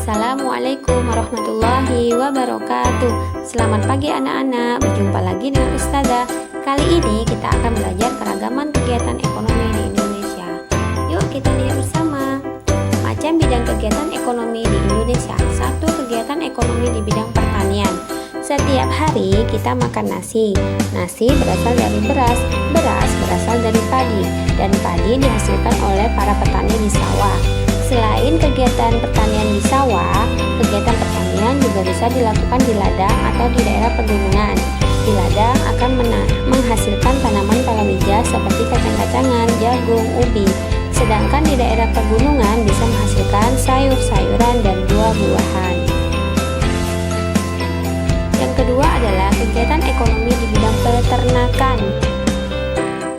Assalamualaikum warahmatullahi wabarakatuh. Selamat pagi anak-anak, berjumpa lagi dengan Ustazah. Kali ini kita akan belajar keragaman kegiatan ekonomi di Indonesia. Yuk kita lihat bersama. Macam bidang kegiatan ekonomi di Indonesia. 1. Kegiatan ekonomi di bidang pertanian. Setiap hari kita makan nasi. Nasi berasal dari beras, beras berasal dari padi, dan padi dihasilkan oleh para petani di sawah. Selain kegiatan pertanian di sawah, kegiatan pertanian juga bisa dilakukan di ladang atau di daerah pegunungan. Di ladang akan menghasilkan tanaman palawija seperti kacang-kacangan, jagung, ubi. Sedangkan di daerah pegunungan bisa menghasilkan sayur-sayuran dan buah-buahan. Yang kedua adalah kegiatan ekonomi di bidang peternakan.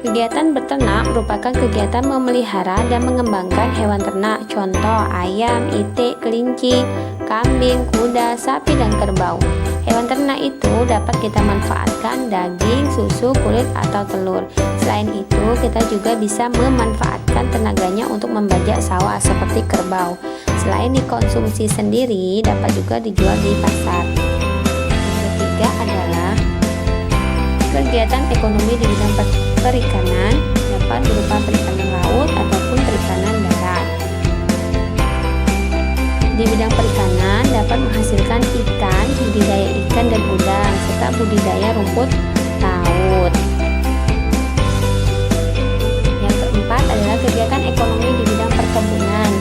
Kegiatan beternak merupakan kegiatan memelihara dan mengembangkan hewan ternak, contoh ayam, itik, kelinci, kambing, kuda, sapi, dan kerbau. Hewan ternak itu dapat kita manfaatkan daging, susu, kulit, atau telur. Selain itu, kita juga bisa memanfaatkan tenaganya untuk membajak sawah seperti kerbau. Selain dikonsumsi sendiri, dapat juga dijual di pasar. Yang ketiga adalah kegiatan ekonomi di bidang perikanan, dapat berupa perikanan laut ataupun perikanan darat. Di bidang perikanan dapat menghasilkan ikan, budidaya ikan dan udang, serta budidaya rumput laut. Yang keempat adalah kegiatan ekonomi di bidang perkebunan.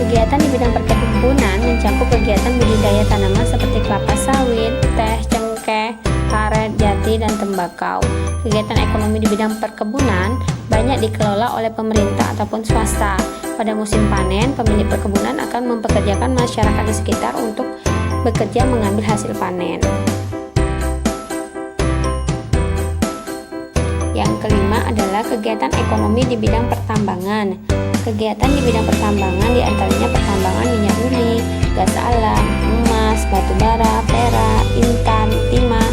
Kegiatan di bidang perkebunan mencakup kegiatan budidaya tanaman seperti kelapa sawit, teh, cengkeh, karet, jati, dan tembakau. Kegiatan ekonomi di bidang perkebunan banyak dikelola oleh pemerintah ataupun swasta. Pada musim panen, pemilik perkebunan akan mempekerjakan masyarakat di sekitar untuk bekerja mengambil hasil panen. Yang kelima adalah kegiatan ekonomi di bidang pertambangan. Kegiatan di bidang pertambangan diantaranya pertambangan minyak bumi, gas alam, emas, batu bara, perak, intan, timah,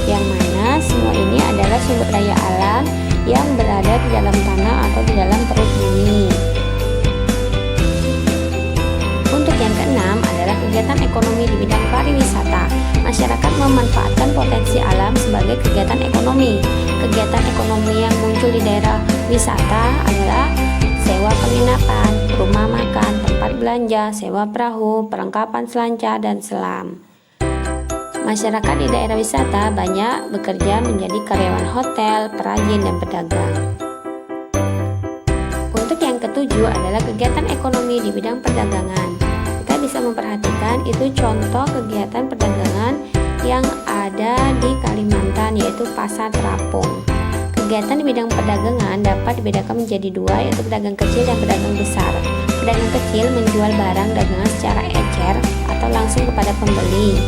yang mana semua ini adalah sumber daya alam yang berada di dalam tanah atau di dalam perut bumi. Untuk yang keenam adalah kegiatan ekonomi di bidang pariwisata. Masyarakat memanfaatkan potensi alam sebagai kegiatan ekonomi. Kegiatan ekonomi yang muncul di daerah wisata adalah sewa penginapan, rumah makan, tempat belanja, sewa perahu, perlengkapan selancar, dan selam. Masyarakat di daerah wisata banyak bekerja menjadi karyawan hotel, perajin, dan pedagang. Untuk yang ketujuh adalah kegiatan ekonomi di bidang perdagangan. Kita bisa memperhatikan itu contoh kegiatan perdagangan yang ada di Kalimantan, yaitu pasar terapung. Kegiatan di bidang perdagangan dapat dibedakan menjadi dua, yaitu pedagang kecil dan pedagang besar. Pedagang kecil menjual barang dagangan secara ecer atau langsung kepada pembeli,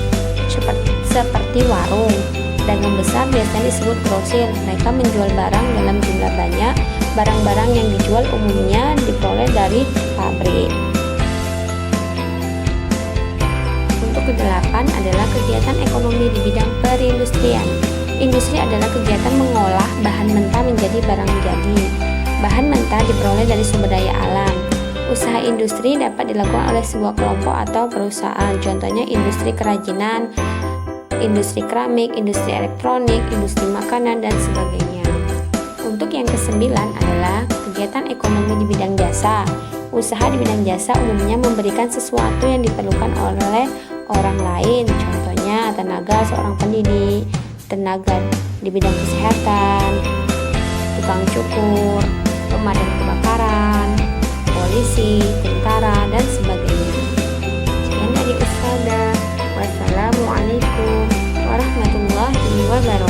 seperti warung. Pedagang besar biasanya disebut grosir. Mereka menjual barang dalam jumlah banyak. Barang-barang yang dijual umumnya diperoleh dari pabrik. Untuk kedelapan adalah kegiatan ekonomi di bidang perindustrian. Industri adalah kegiatan mengolah bahan mentah menjadi barang jadi. Bahan mentah diperoleh dari sumber daya alam. Usaha industri dapat dilakukan oleh sebuah kelompok atau perusahaan, contohnya industri kerajinan, industri keramik, industri elektronik, industri makanan, dan sebagainya. Untuk yang kesembilan adalah kegiatan ekonomi di bidang jasa. Usaha di bidang jasa umumnya memberikan sesuatu yang diperlukan oleh orang lain, contohnya tenaga seorang pendidik, tenaga di bidang kesehatan, tukang cukur, pemadam kebakaran, polisi, tentara, dan sebagainya. Sekian dari Ustazah. Wassalamualaikum warahmatullahi wabarakatuh.